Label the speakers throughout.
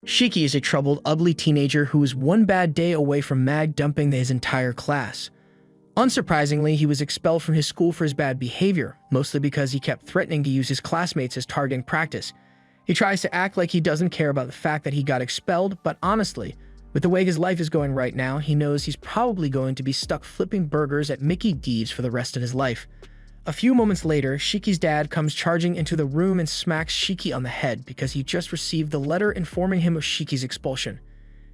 Speaker 1: Shiki is a troubled, ugly teenager who is one bad day away from mag dumping his entire class. Unsurprisingly, he was expelled from his school for his bad behavior, mostly because he kept threatening to use his classmates as targeting practice. He tries to act like he doesn't care about the fact that he got expelled, but honestly, with the way his life is going right now, he knows he's probably going to be stuck flipping burgers at Mickey D's for the rest of his life. A few moments later, Shiki's dad comes charging into the room and smacks Shiki on the head because he just received the letter informing him of Shiki's expulsion.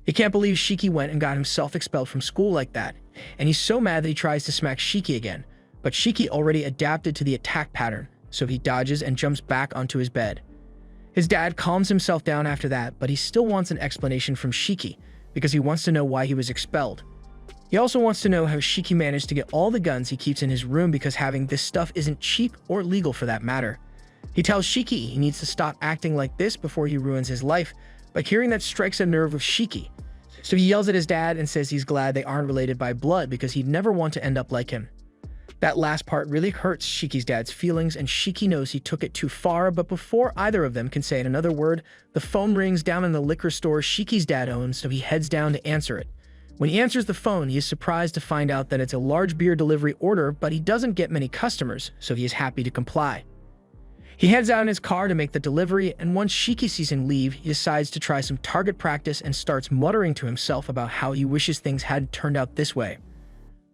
Speaker 1: He can't believe Shiki went and got himself expelled from school like that, and he's so mad that he tries to smack Shiki again, but Shiki already adapted to the attack pattern, so he dodges and jumps back onto his bed. His dad calms himself down after that, but he still wants an explanation from Shiki because he wants to know why he was expelled. He also wants to know how Shiki managed to get all the guns he keeps in his room because having this stuff isn't cheap or legal for that matter. He tells Shiki he needs to stop acting like this before he ruins his life, but hearing that strikes a nerve with Shiki. So he yells at his dad and says he's glad they aren't related by blood because he'd never want to end up like him. That last part really hurts Shiki's dad's feelings, and Shiki knows he took it too far, but before either of them can say another word, the phone rings down in the liquor store Shiki's dad owns, so he heads down to answer it. When he answers the phone, he is surprised to find out that it's a large beer delivery order, but he doesn't get many customers, so he is happy to comply. He heads out in his car to make the delivery, and once Shiki sees him leave, he decides to try some target practice and starts muttering to himself about how he wishes things hadn't turned out this way.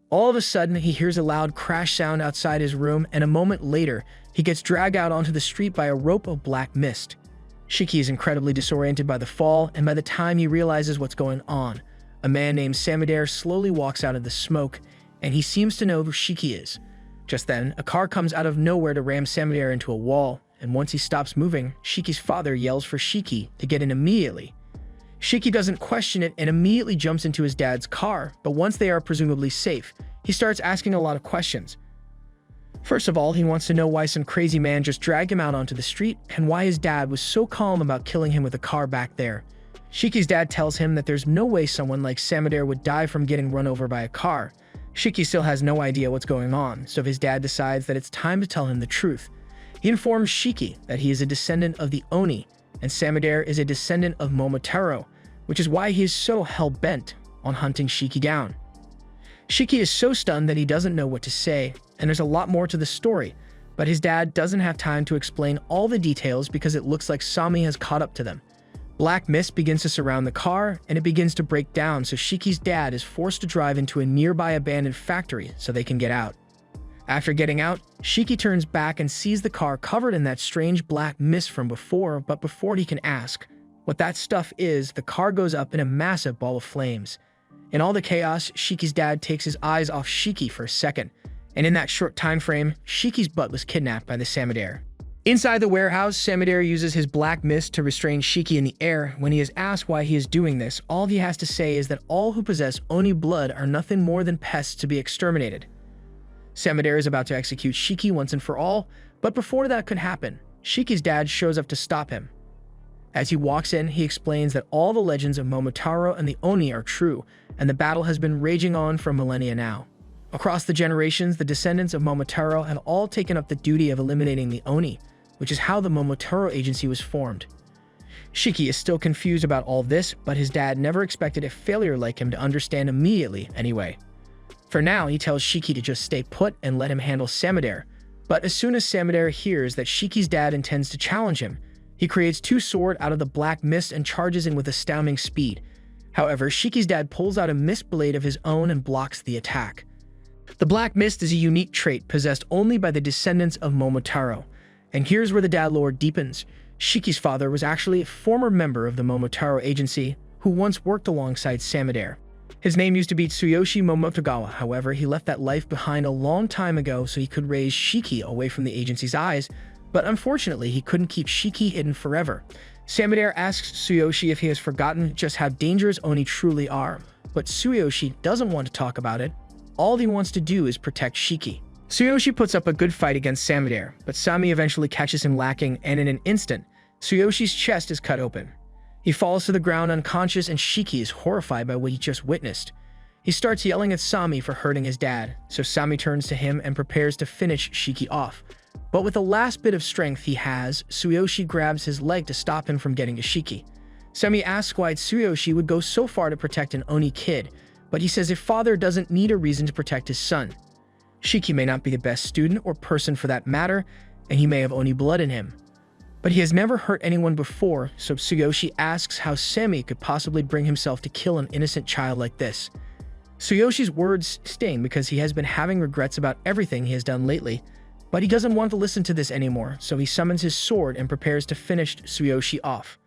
Speaker 1: All of a sudden, he hears a loud crash sound outside his room, and a moment later, he gets dragged out onto the street by a rope of black mist. Shiki is incredibly disoriented by the fall, and by the time he realizes what's going on, a man named Samadair slowly walks out of the smoke, and he seems to know who Shiki is. Just then, a car comes out of nowhere to ram Samadair into a wall, and once he stops moving, Shiki's father yells for Shiki to get in immediately. Shiki doesn't question it and immediately jumps into his dad's car, but once they are presumably safe, he starts asking a lot of questions. First of all, he wants to know why some crazy man just dragged him out onto the street and why his dad was so calm about killing him with a car back there. Shiki's dad tells him that there's no way someone like Samadair would die from getting run over by a car. Shiki still has no idea what's going on, so his dad decides that it's time to tell him the truth. He informs Shiki that he is a descendant of the Oni, and Samadair is a descendant of Momotaro, which is why he is so hell-bent on hunting Shiki down. Shiki is so stunned that he doesn't know what to say, and there's a lot more to the story, but his dad doesn't have time to explain all the details because it looks like Sami has caught up to them. Black mist begins to surround the car, and it begins to break down, so Shiki's dad is forced to drive into a nearby abandoned factory so they can get out. After getting out, Shiki turns back and sees the car covered in that strange black mist from before, but before he can ask what that stuff is, the car goes up in a massive ball of flames. In all the chaos, Shiki's dad takes his eyes off Shiki for a second, and in that short time frame, Shiki's butt was kidnapped by the Samadair. Inside the warehouse, Samadair uses his black mist to restrain Shiki in the air. When he is asked why he is doing this, all he has to say is that all who possess Oni blood are nothing more than pests to be exterminated. Samadair is about to execute Shiki once and for all, but before that could happen, Shiki's dad shows up to stop him. As he walks in, he explains that all the legends of Momotaro and the Oni are true, and the battle has been raging on for millennia now. Across the generations, the descendants of Momotaro had all taken up the duty of eliminating the Oni, which is how the Momotaro Agency was formed. Shiki is still confused about all this, but his dad never expected a failure like him to understand immediately anyway. For now, he tells Shiki to just stay put and let him handle Samadair, but as soon as Samadair hears that Shiki's dad intends to challenge him, he creates two swords out of the black mist and charges in with astounding speed. However, Shiki's dad pulls out a mist blade of his own and blocks the attack. The black mist is a unique trait possessed only by the descendants of Momotaro. And here's where the dad lore deepens. Shiki's father was actually a former member of the Momotaro Agency who once worked alongside Samadair. His name used to be Tsuyoshi Momotogawa, however, he left that life behind a long time ago so he could raise Shiki away from the agency's eyes, but unfortunately he couldn't keep Shiki hidden forever. Samadair asks Tsuyoshi if he has forgotten just how dangerous Oni truly are, but Tsuyoshi doesn't want to talk about it. All he wants to do is protect Shiki. Tsuyoshi puts up a good fight against Samadair, but Sami eventually catches him lacking, and in an instant, Tsuyoshi's chest is cut open. He falls to the ground unconscious, and Shiki is horrified by what he just witnessed. He starts yelling at Sami for hurting his dad, so Sami turns to him and prepares to finish Shiki off. But with the last bit of strength he has, Tsuyoshi grabs his leg to stop him from getting to Shiki. Semi asks why Tsuyoshi would go so far to protect an Oni kid, but he says a father doesn't need a reason to protect his son. Shiki may not be the best student or person for that matter, and he may have Oni blood in him. But he has never hurt anyone before, so Tsuyoshi asks how Semi could possibly bring himself to kill an innocent child like this. Tsuyoshi's words sting because he has been having regrets about everything he has done lately, but he doesn't want to listen to this anymore, so he summons his sword and prepares to finish Tsuyoshi off.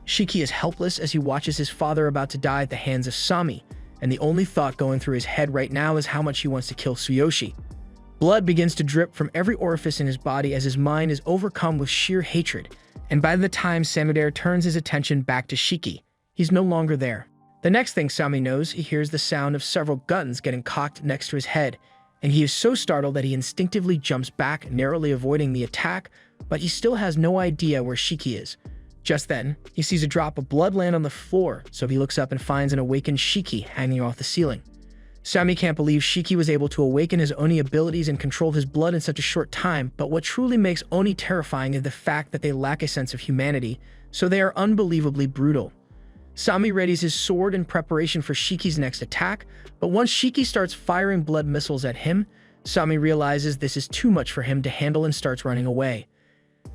Speaker 1: Shiki is helpless as he watches his father about to die at the hands of Sami, and the only thought going through his head right now is how much he wants to kill Tsuyoshi. Blood begins to drip from every orifice in his body as his mind is overcome with sheer hatred, and by the time Samudera turns his attention back to Shiki, he's no longer there. The next thing Sami knows, he hears the sound of several guns getting cocked next to his head, and he is so startled that he instinctively jumps back, narrowly avoiding the attack, but he still has no idea where Shiki is. Just then, he sees a drop of blood land on the floor, so he looks up and finds an awakened Shiki hanging off the ceiling. Sami can't believe Shiki was able to awaken his Oni abilities and control his blood in such a short time, but what truly makes Oni terrifying is the fact that they lack a sense of humanity, so they are unbelievably brutal. Sami readies his sword in preparation for Shiki's next attack, but once Shiki starts firing blood missiles at him, Sami realizes this is too much for him to handle and starts running away.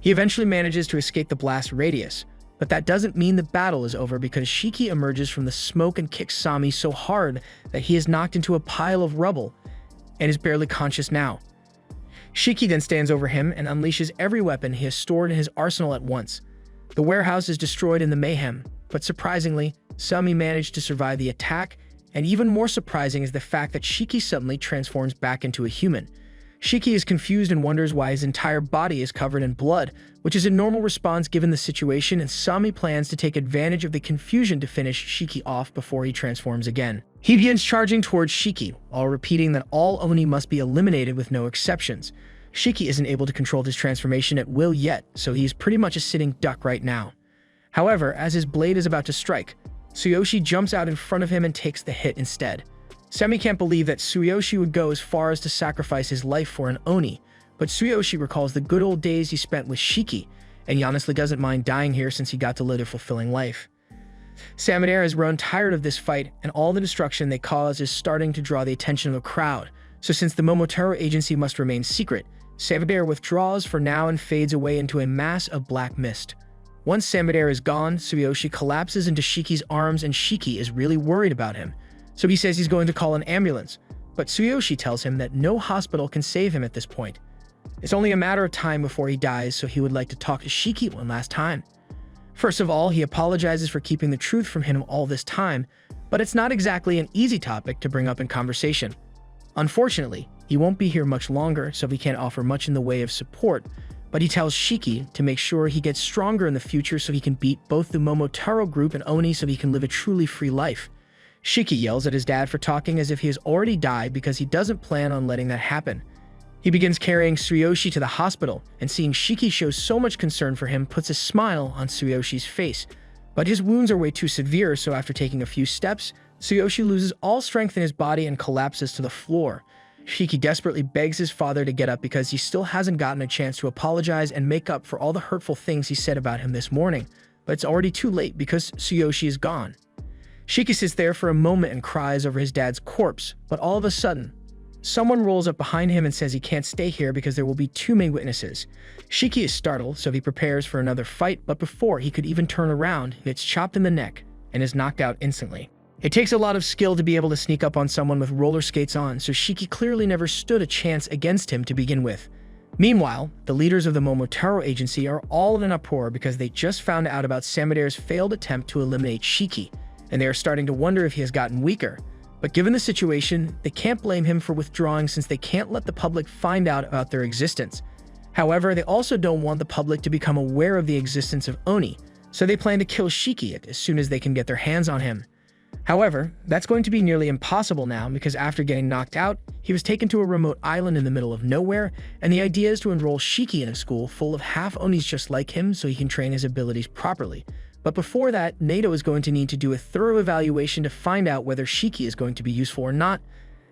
Speaker 1: He eventually manages to escape the blast radius, but that doesn't mean the battle is over because Shiki emerges from the smoke and kicks Sami so hard that he is knocked into a pile of rubble and is barely conscious now. Shiki then stands over him and unleashes every weapon he has stored in his arsenal at once. The warehouse is destroyed in the mayhem, but surprisingly, Sami managed to survive the attack, and even more surprising is the fact that Shiki suddenly transforms back into a human. Shiki is confused and wonders why his entire body is covered in blood, which is a normal response given the situation, and Sami plans to take advantage of the confusion to finish Shiki off before he transforms again. He begins charging towards Shiki, while repeating that all Oni must be eliminated with no exceptions. Shiki isn't able to control his transformation at will yet, so he is pretty much a sitting duck right now. However, as his blade is about to strike, Tsuyoshi jumps out in front of him and takes the hit instead. Semi can't believe that Tsuyoshi would go as far as to sacrifice his life for an Oni, but Tsuyoshi recalls the good old days he spent with Shiki, and he honestly doesn't mind dying here since he got to live a fulfilling life. Samudera has grown tired of this fight, and all the destruction they cause is starting to draw the attention of the crowd, so since the Momotaro agency must remain secret, Samudera withdraws for now and fades away into a mass of black mist. Once Samudera is gone, Tsuyoshi collapses into Shiki's arms and Shiki is really worried about him, so he says he's going to call an ambulance, but Tsuyoshi tells him that no hospital can save him at this point. It's only a matter of time before he dies, so he would like to talk to Shiki one last time. First of all, he apologizes for keeping the truth from him all this time, but it's not exactly an easy topic to bring up in conversation. Unfortunately, he won't be here much longer, so he can't offer much in the way of support, but he tells Shiki to make sure he gets stronger in the future so he can beat both the Momotaro group and Oni so he can live a truly free life. Shiki yells at his dad for talking as if he has already died because he doesn't plan on letting that happen. He begins carrying Tsuyoshi to the hospital, and seeing Shiki show so much concern for him puts a smile on Tsuyoshi's face. But his wounds are way too severe, so after taking a few steps, Tsuyoshi loses all strength in his body and collapses to the floor. Shiki desperately begs his father to get up because he still hasn't gotten a chance to apologize and make up for all the hurtful things he said about him this morning, but it's already too late because Tsuyoshi is gone. Shiki sits there for a moment and cries over his dad's corpse, but all of a sudden, someone rolls up behind him and says he can't stay here because there will be too many witnesses. Shiki is startled, so he prepares for another fight, but before he could even turn around, he gets chopped in the neck and is knocked out instantly. It takes a lot of skill to be able to sneak up on someone with roller skates on, so Shiki clearly never stood a chance against him to begin with. Meanwhile, the leaders of the Momotaro agency are all in an uproar because they just found out about Samudera's failed attempt to eliminate Shiki, and they are starting to wonder if he has gotten weaker. But given the situation, they can't blame him for withdrawing since they can't let the public find out about their existence. However, they also don't want the public to become aware of the existence of Oni, so they plan to kill Shiki as soon as they can get their hands on him. However, that's going to be nearly impossible now because after getting knocked out, he was taken to a remote island in the middle of nowhere, and the idea is to enroll Shiki in a school full of half-Onis just like him so he can train his abilities properly. But before that, NATO is going to need to do a thorough evaluation to find out whether Shiki is going to be useful or not,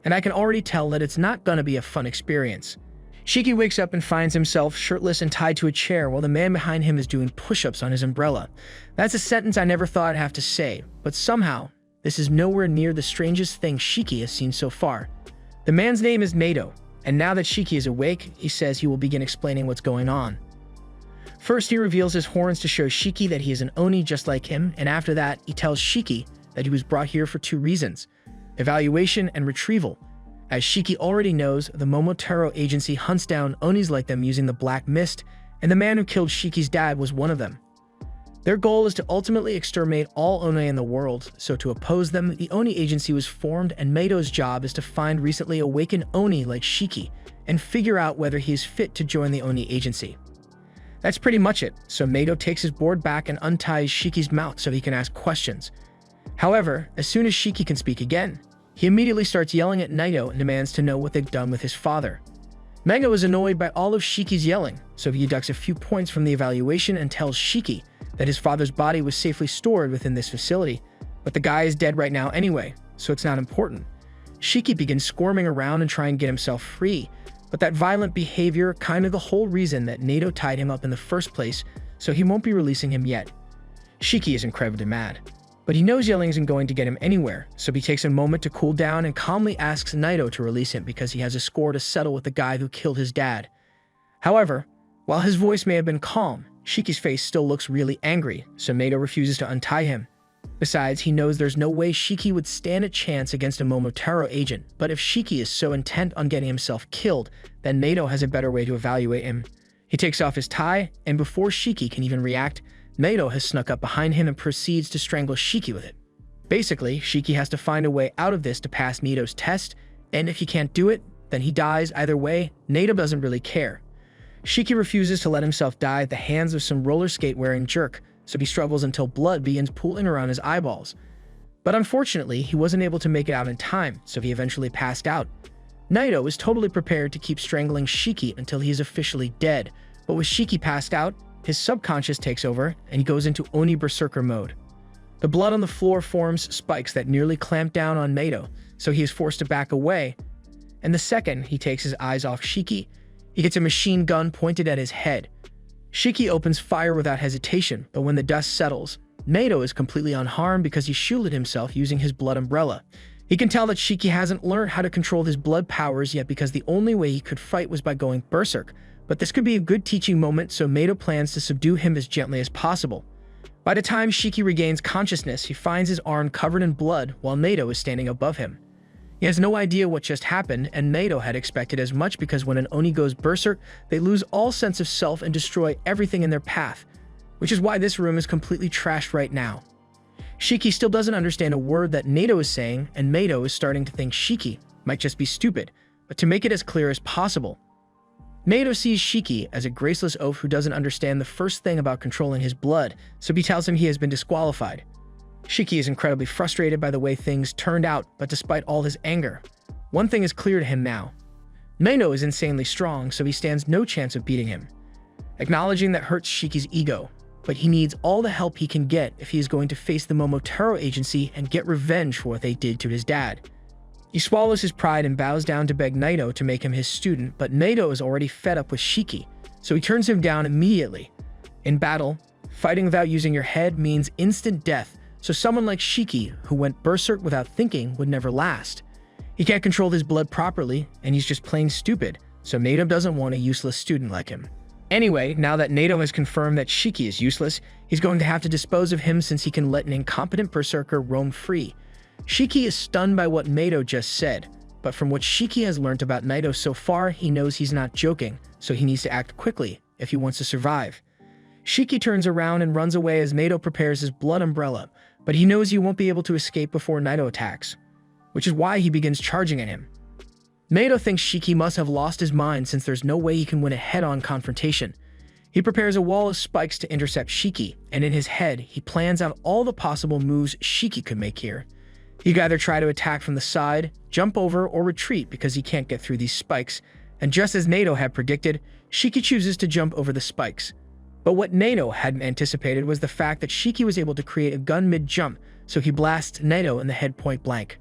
Speaker 1: and I can already tell that it's not going to be a fun experience. Shiki wakes up and finds himself shirtless and tied to a chair while the man behind him is doing push-ups on his umbrella. That's a sentence I never thought I'd have to say, but somehow, this is nowhere near the strangest thing Shiki has seen so far. The man's name is Nato, and now that Shiki is awake, he says he will begin explaining what's going on. First, he reveals his horns to show Shiki that he is an Oni just like him, and after that, he tells Shiki that he was brought here for two reasons: evaluation and retrieval. As Shiki already knows, the Momotaro agency hunts down Onis like them using the Black Mist, and the man who killed Shiki's dad was one of them. Their goal is to ultimately exterminate all Oni in the world, so to oppose them, the Oni agency was formed, and Mato's job is to find recently awakened Oni like Shiki and figure out whether he is fit to join the Oni agency. That's pretty much it, so Mato takes his board back and unties Shiki's mouth so he can ask questions. However, as soon as Shiki can speak again, he immediately starts yelling at Naito and demands to know what they've done with his father. Mato is annoyed by all of Shiki's yelling, so he deducts a few points from the evaluation and tells Shiki that his father's body was safely stored within this facility, but the guy is dead right now anyway, so it's not important. Shiki begins squirming around and trying to get himself free, but that violent behavior kind of the whole reason that Nato tied him up in the first place, so he won't be releasing him yet. Shiki is incredibly mad, but he knows yelling isn't going to get him anywhere, so he takes a moment to cool down and calmly asks Naito to release him because he has a score to settle with the guy who killed his dad. However, while his voice may have been calm, Shiki's face still looks really angry, so Naito refuses to untie him. Besides, he knows there's no way Shiki would stand a chance against a Momotaro agent, but if Shiki is so intent on getting himself killed, then Naito has a better way to evaluate him. He takes off his tie, and before Shiki can even react, Naito has snuck up behind him and proceeds to strangle Shiki with it. Basically, Shiki has to find a way out of this to pass Naito's test, and if he can't do it, then he dies. Either way, Naito doesn't really care. Shiki refuses to let himself die at the hands of some roller skate-wearing jerk, so he struggles until blood begins pooling around his eyeballs. But unfortunately, he wasn't able to make it out in time, so he eventually passed out. Naito is totally prepared to keep strangling Shiki until he is officially dead, but with Shiki passed out, his subconscious takes over, and he goes into Oni Berserker mode. The blood on the floor forms spikes that nearly clamp down on Naito, so he is forced to back away, and the second he takes his eyes off Shiki, he gets a machine gun pointed at his head. Shiki opens fire without hesitation, but when the dust settles, Naito is completely unharmed because he shielded himself using his blood umbrella. He can tell that Shiki hasn't learned how to control his blood powers yet because the only way he could fight was by going berserk, but this could be a good teaching moment, so Naito plans to subdue him as gently as possible. By the time Shiki regains consciousness, he finds his arm covered in blood while Naito is standing above him. He has no idea what just happened, and Naito had expected as much because when an Oni goes berserk, they lose all sense of self and destroy everything in their path, which is why this room is completely trashed right now. Shiki still doesn't understand a word that Naito is saying, and Naito is starting to think Shiki might just be stupid, but to make it as clear as possible, Naito sees Shiki as a graceless oaf who doesn't understand the first thing about controlling his blood, so he tells him he has been disqualified. Shiki is incredibly frustrated by the way things turned out, but despite all his anger, one thing is clear to him now. Naito is insanely strong, so he stands no chance of beating him. Acknowledging that hurts Shiki's ego, but he needs all the help he can get if he is going to face the Momotaro agency and get revenge for what they did to his dad. He swallows his pride and bows down to beg Naito to make him his student, but Naito is already fed up with Shiki, so he turns him down immediately. In battle, fighting without using your head means instant death, so someone like Shiki, who went berserk without thinking, would never last. He can't control his blood properly, and he's just plain stupid, so Naito doesn't want a useless student like him. Anyway, now that Naito has confirmed that Shiki is useless, he's going to have to dispose of him since he can let an incompetent berserker roam free. Shiki is stunned by what Naito just said, but from what Shiki has learned about Naito so far, he knows he's not joking, so he needs to act quickly if he wants to survive. Shiki turns around and runs away as Naito prepares his blood umbrella, but he knows he won't be able to escape before Naito attacks, which is why he begins charging at him. Naito thinks Shiki must have lost his mind since there's no way he can win a head-on confrontation. He prepares a wall of spikes to intercept Shiki, and in his head, he plans out all the possible moves Shiki could make here. He could either try to attack from the side, jump over, or retreat because he can't get through these spikes, and just as Naito had predicted, Shiki chooses to jump over the spikes. But what Naito hadn't anticipated was the fact that Shiki was able to create a gun mid-jump, so he blasts Naito in the head point blank.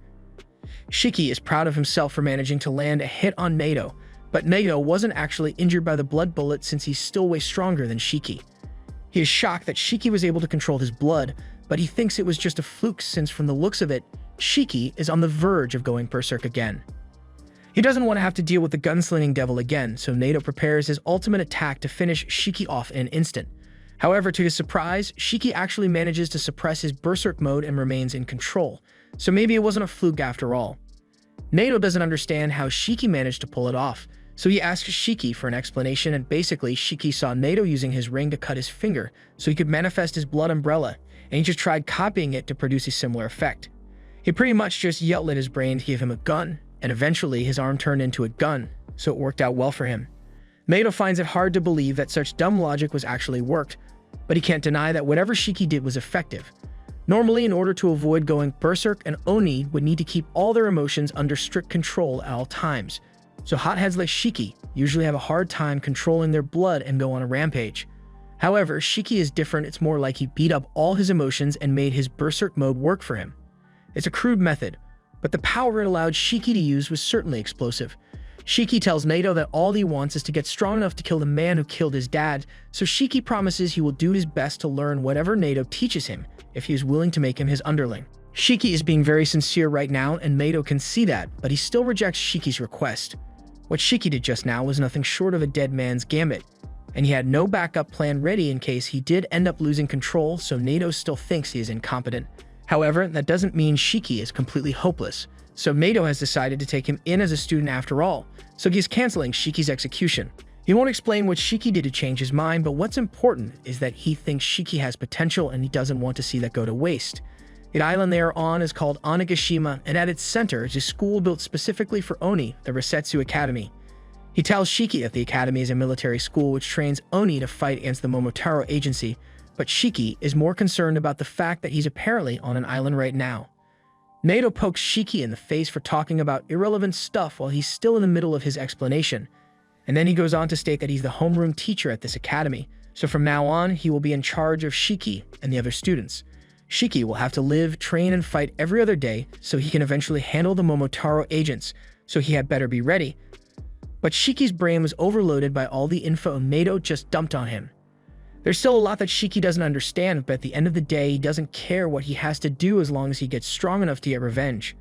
Speaker 1: Shiki is proud of himself for managing to land a hit on Naito, But Nato wasn't actually injured by the blood bullet since he's still way stronger than Shiki. He is shocked that Shiki was able to control his blood, but he thinks it was just a fluke since from the looks of it, Shiki is on the verge of going berserk again. He doesn't want to have to deal with the gunslinging devil again, so Nato prepares his ultimate attack to finish Shiki off in an instant. However, to his surprise, Shiki actually manages to suppress his berserk mode and remains in control, so maybe it wasn't a fluke after all. Nato doesn't understand how Shiki managed to pull it off, so he asks Shiki for an explanation, and basically Shiki saw Nato using his ring to cut his finger so he could manifest his blood umbrella, and he just tried copying it to produce a similar effect. He pretty much just yelled at his brain to give him a gun, and eventually his arm turned into a gun, so it worked out well for him. Nato finds it hard to believe that such dumb logic was actually worked, but he can't deny that whatever Shiki did was effective. Normally, in order to avoid going berserk, an Oni would need to keep all their emotions under strict control at all times, so hotheads like Shiki usually have a hard time controlling their blood and go on a rampage. However, Shiki is different. It's more like he beat up all his emotions and made his berserk mode work for him. It's a crude method, but the power it allowed Shiki to use was certainly explosive. Shiki tells Nato that all he wants is to get strong enough to kill the man who killed his dad, so Shiki promises he will do his best to learn whatever Nato teaches him if he is willing to make him his underling. Shiki is being very sincere right now, and Nato can see that, but he still rejects Shiki's request. What Shiki did just now was nothing short of a dead man's gambit, and he had no backup plan ready in case he did end up losing control, so Nato still thinks he is incompetent. However, that doesn't mean Shiki is completely hopeless, so Nato has decided to take him in as a student after all, so he's canceling Shiki's execution. He won't explain what Shiki did to change his mind, but what's important is that he thinks Shiki has potential and he doesn't want to see that go to waste. The island they are on is called Onigashima, and at its center is a school built specifically for Oni, the Resetsu Academy. He tells Shiki that the academy is a military school which trains Oni to fight against the Momotaro Agency, but Shiki is more concerned about the fact that he's apparently on an island right now. Nato pokes Shiki in the face for talking about irrelevant stuff while he's still in the middle of his explanation, and then he goes on to state that he's the homeroom teacher at this academy, so from now on he will be in charge of Shiki and the other students. Shiki will have to live, train, and fight every other day so he can eventually handle the Momotaro agents, so he had better be ready. But Shiki's brain was overloaded by all the info Nato just dumped on him. There's still a lot that Shiki doesn't understand, but at the end of the day, he doesn't care what he has to do as long as he gets strong enough to get revenge.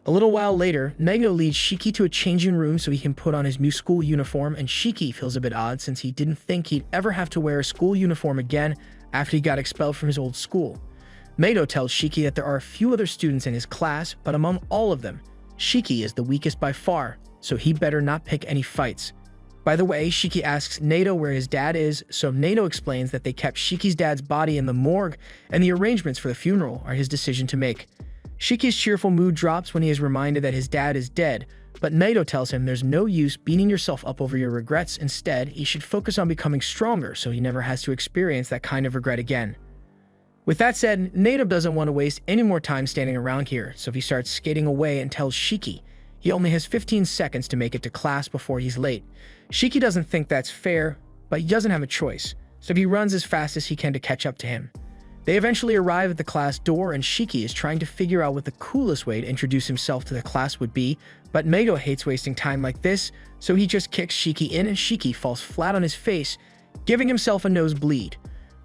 Speaker 1: A little while later, Nato leads Shiki to a changing room so he can put on his new school uniform, and Shiki feels a bit odd since he didn't think he'd ever have to wear a school uniform again after he got expelled from his old school. Nato tells Shiki that there are a few other students in his class, but among all of them, Shiki is the weakest by far, so he better not pick any fights. By the way, Shiki asks Nato where his dad is, so Nato explains that they kept Shiki's dad's body in the morgue, and the arrangements for the funeral are his decision to make. Shiki's cheerful mood drops when he is reminded that his dad is dead, but Nato tells him there's no use beating yourself up over your regrets. Instead, he should focus on becoming stronger so he never has to experience that kind of regret again. With that said, Nato doesn't want to waste any more time standing around here, so he starts skating away and tells Shiki he only has 15 seconds to make it to class before he's late. Shiki doesn't think that's fair, but he doesn't have a choice, so he runs as fast as he can to catch up to him. They eventually arrive at the class door, and Shiki is trying to figure out what the coolest way to introduce himself to the class would be, but Nato hates wasting time like this, so he just kicks Shiki in and Shiki falls flat on his face, giving himself a nosebleed.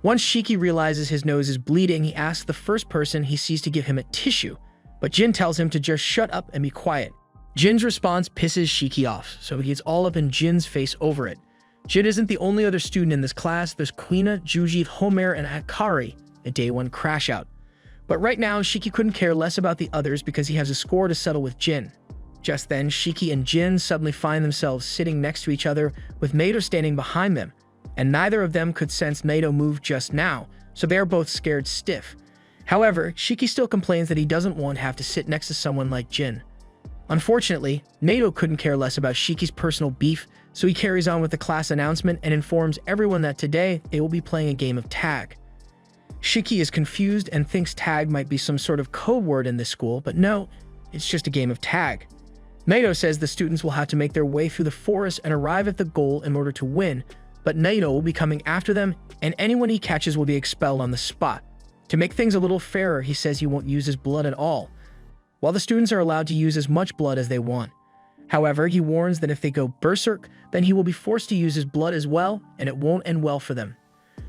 Speaker 1: Once Shiki realizes his nose is bleeding, he asks the first person he sees to give him a tissue, but Jin tells him to just shut up and be quiet. Jin's response pisses Shiki off, so he gets all up in Jin's face over it. Jin isn't the only other student in this class. There's Kuina, Juji, Homer, and Akari, a day one crash out. But right now, Shiki couldn't care less about the others because he has a score to settle with Jin. Just then, Shiki and Jin suddenly find themselves sitting next to each other with Nato standing behind them, and neither of them could sense Nato move just now, so they are both scared stiff. However, Shiki still complains that he doesn't want to have to sit next to someone like Jin. Unfortunately, Nato couldn't care less about Shiki's personal beef, so he carries on with the class announcement and informs everyone that today they will be playing a game of tag. Shiki is confused and thinks tag might be some sort of code word in this school, but no, it's just a game of tag. Nato says the students will have to make their way through the forest and arrive at the goal in order to win, but Nato will be coming after them, and anyone he catches will be expelled on the spot. To make things a little fairer, he says he won't use his blood at all, while the students are allowed to use as much blood as they want. However, he warns that if they go berserk, then he will be forced to use his blood as well, and it won't end well for them.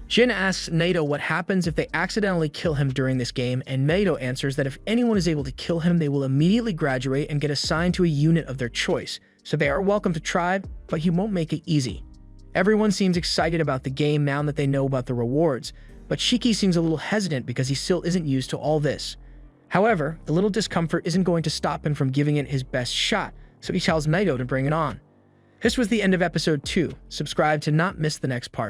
Speaker 1: Jin asks Naito what happens if they accidentally kill him during this game, and Naito answers that if anyone is able to kill him, they will immediately graduate and get assigned to a unit of their choice, so they are welcome to try, but he won't make it easy. Everyone seems excited about the game now that they know about the rewards, but Shiki seems a little hesitant because he still isn't used to all this. However, the little discomfort isn't going to stop him from giving it his best shot, so he tells Naito to bring it on. This was the end of episode 2. Subscribe to not miss the next part.